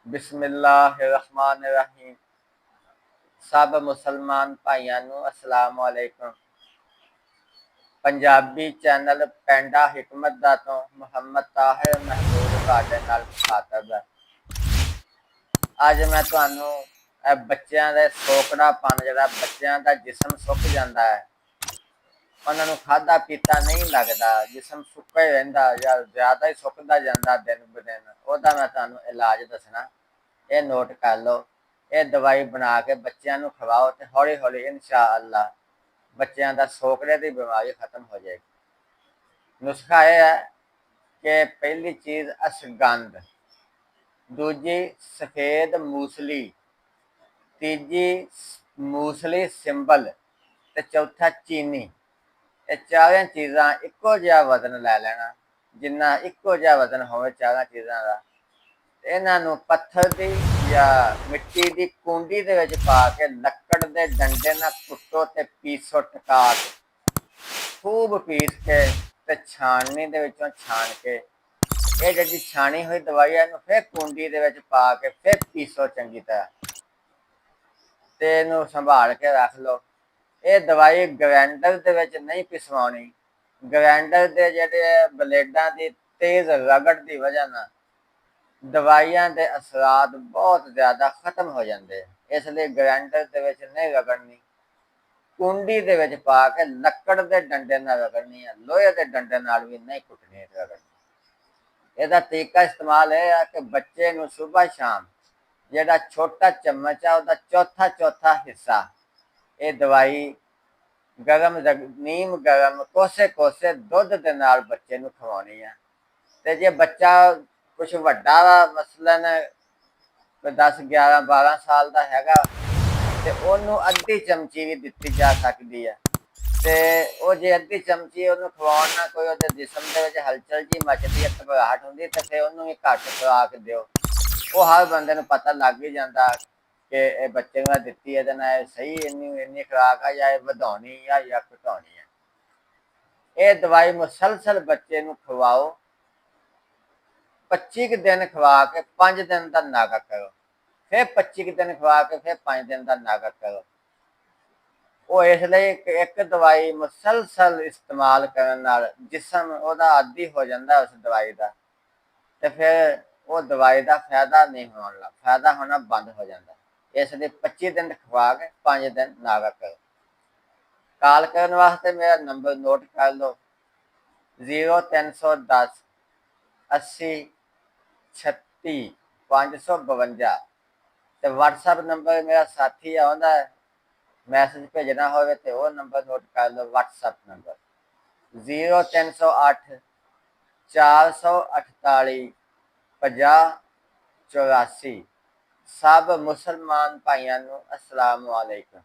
बिस्मिल्लाहिर्रहमानिर्रहीम। सब मुसलमान भाइयों नूं अस्सलाम वालेकुम। पंजाबी चैनल पेंडा हिकमत दा तो मुहम्मद ताहिर महमूद तुहाडे नाल मुखातब है। अज मैं तुहानूं बच्चों के सोकड़ापन जिहड़ा बच्चों का जिसम सुक जाता है, उन्होंने खाधा पीता नहीं लगता, जिसम सुक्का ही रहिंदा या ज़्यादा ही सुकदा जांदा दिन ब दिन, उहदा मैं तुहानूं इलाज दसना। ये नोट कर लो। ये दवाई बना के बच्चों को खवाओ तो हौली हौली इंशाअल्लाह बच्चों का सोकड़े की बीमारी खत्म हो जाएगी। नुस्खा यह है कि पहली चीज़ अशगंध, दूजी सफ़ेद मूसली, तीजी मूसली सिंबल, तो चौथा चीनी। ये चारों चीज़ां इक्को जिहा वजन लै लेना, जिन्ना इक्को जिहा वजन होवे चारों चीज़ां का। इन्हां नूं पत्थर की या मिट्टी की कूंडी दे विच पा के लक्कड़ के डंडे नाल कुट्टो ते पीसो, टका के खूब पीस के ते छाननी दे विचों छान के ये जिहड़ी छानी हुई दवाई है इहनूं फिर कूंडी दे विच पा के फिर पीसो चंगी तरह ते इहनूं संभाल के रख लो। ये दवाई ग्राइंडर दे विच नहीं पिसवाउणी। ग्राइंडर दे जिहड़े ब्लेडां दी तेज़ रगड़ की वजह नाल दवाइयां दे असरात बहुत ज़्यादा खत्म हो जाते हैं, इसलिए ग्राइंडर दे विच नहीं रगड़नी। कूंडी दे विच पा के लक्कड़ दे डंडे नाल रगड़नी है, लोहे दे डंडे नाल भी नहीं कुटनी रगड़नी। इसदा तरीका इस्तेमाल यह है कि बच्चे नूं सुबह शाम जिहड़ा छोटा चम्मच है उसका चौथा चौथा हिस्सा ये दवाई गरम नीम गरम कोसे कोसे दुध दे नाल बच्चे नूं खवाउणी है। ते जे बच्चा कुछ वड्डा वा, मसलन 10 11 12 साल का हैगा ते ओनूं अद्धी चमची भी दित्ती जा सकती है। ते वो जे अद्धी चमची ओनूं खवाउण नाल कोई उहदे जिसम दे विच हलचल जी मचदी है, घबराहट हुंदी, ते फिर ओनूं भी घट खुराक दिओ। वो हर बंदे नूं पता लग ही जांदा कि ये बच्चे नूं दित्ती इहदे नाल सही इन्नी खुराक है या वधाउणी है या घटाउणी है। ये दवाई मुसलसल बच्चे नूं खवाओ, 25 दिन खवा के 5 दिन का नागा करो, फिर 25 दिन खवा के फिर 5 दिन का नागा करो। वो इसलिए एक दवाई मुसलसल इस्तेमाल करने नाल जिसम उहदा आदी हो जाता उस दवाई का, तो फिर वो दवाई का फायदा नहीं होना, फायदा होना बंद हो जाता। इसलिए 25 दिन खवा के 5 दिन नागा करो। कॉल करने वास्ते मेरा नंबर नोट कर लो, 0310 80 36 552। तो व्हाट्सएप नंबर मेरा साथी आउंदा है, मैसेज भेजना हो तो वह नंबर नोट कर लो। WhatsApp number 0308 448 50 84। सब मुसलमान भाइयों नूं अस्सलाम वालेकुम।